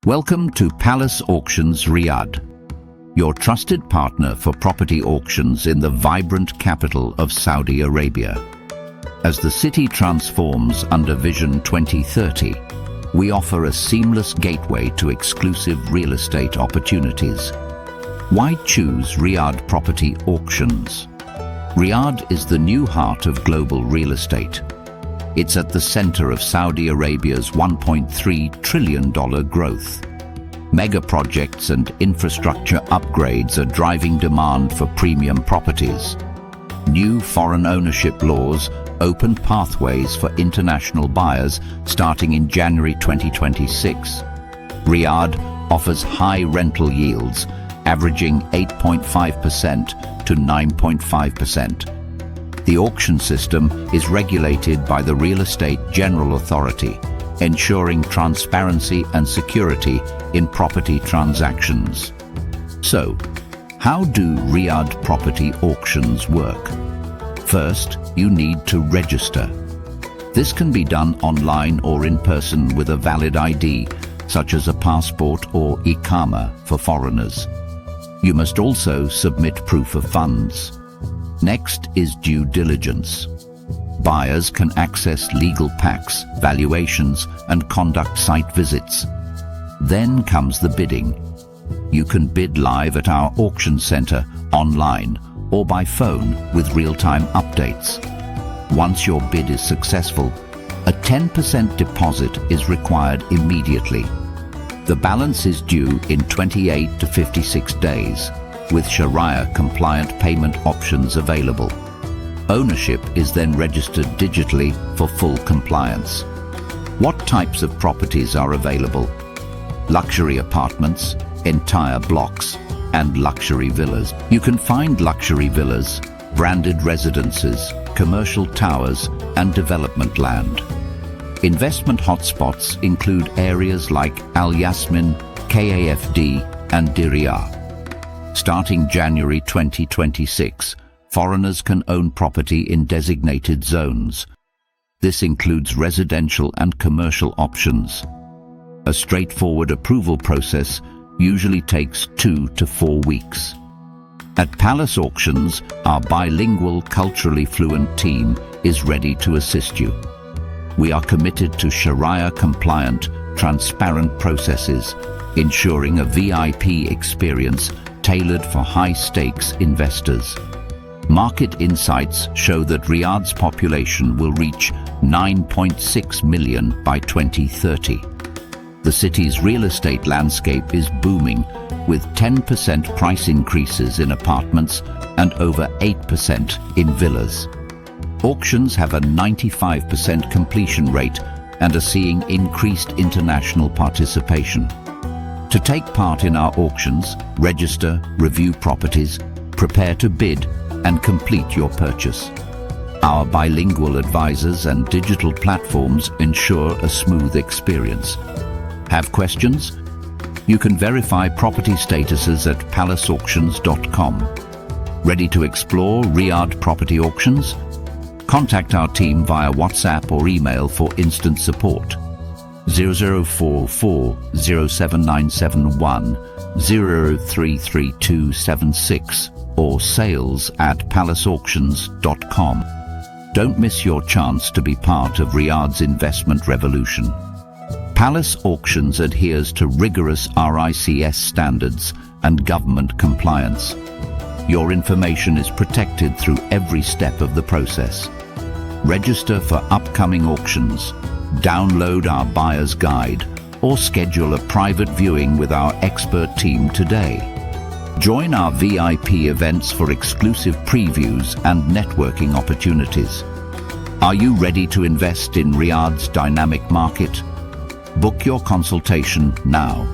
Welcome to Palace Auctions Riyadh, your trusted partner for property auctions in the vibrant capital of Saudi Arabia. As the city transforms under Vision 2030, we offer a seamless gateway to exclusive real estate opportunities. Why choose Riyadh Property Auctions? Riyadh is the new heart of global real estate. It's at the center of Saudi Arabia's $1.3 trillion growth. Mega projects and infrastructure upgrades are driving demand for premium properties. New foreign ownership laws open pathways for international buyers starting in January 2026. Riyadh offers high rental yields, averaging 8.5% to 9.5%. The auction system is regulated by the Real Estate General Authority, ensuring transparency and security in property transactions. So, how do Riyadh property auctions work? First, you need to register. This can be done online or in person with a valid ID, such as a passport or Iqama for foreigners. You must also submit proof of funds. Next is due diligence. Buyers can access legal packs, valuations, and conduct site visits. Then comes the bidding. You can bid live at our auction center, online, or by phone with real-time updates. Once your bid is successful, a 10% deposit is required immediately. The balance is due in 28 to 56 days, with Sharia-compliant payment options available. Ownership is then registered digitally for full compliance. What types of properties are available? Luxury apartments, entire blocks, and luxury villas. You can find luxury villas, branded residences, commercial towers, and development land. Investment hotspots include areas like Yasmin, KAFD, and Diriyah. Starting January 2026, foreigners can own property in designated zones. This includes residential and commercial options. A straightforward approval process usually takes 2 to 4 weeks. At Palace Auctions, our bilingual, culturally fluent team is ready to assist you. We are committed to Sharia-compliant, transparent processes, ensuring a VIP experience tailored for high-stakes investors. Market insights show that Riyadh's population will reach 9.6 million by 2030. The city's real estate landscape is booming, with 10% price increases in apartments and over 8% in villas. Auctions have a 95% completion rate and are seeing increased international participation. To take part in our auctions, register, review properties, prepare to bid, and complete your purchase. Our bilingual advisors and digital platforms ensure a smooth experience. Have questions? You can verify property statuses at palaceauctions.com. Ready to explore Riyadh property auctions? Contact our team via WhatsApp or email for instant support. 0044 07971 033276 or sales@palaceauctions.com. Don't miss your chance to be part of Riyadh's investment revolution. Palace Auctions adheres to rigorous RICS standards and government compliance. Your information is protected through every step of the process. Register for upcoming auctions, download our buyer's guide, or schedule a private viewing with our expert team today. Join our VIP events for exclusive previews and networking opportunities. Are you ready to invest in Riyadh's dynamic market? Book your consultation now.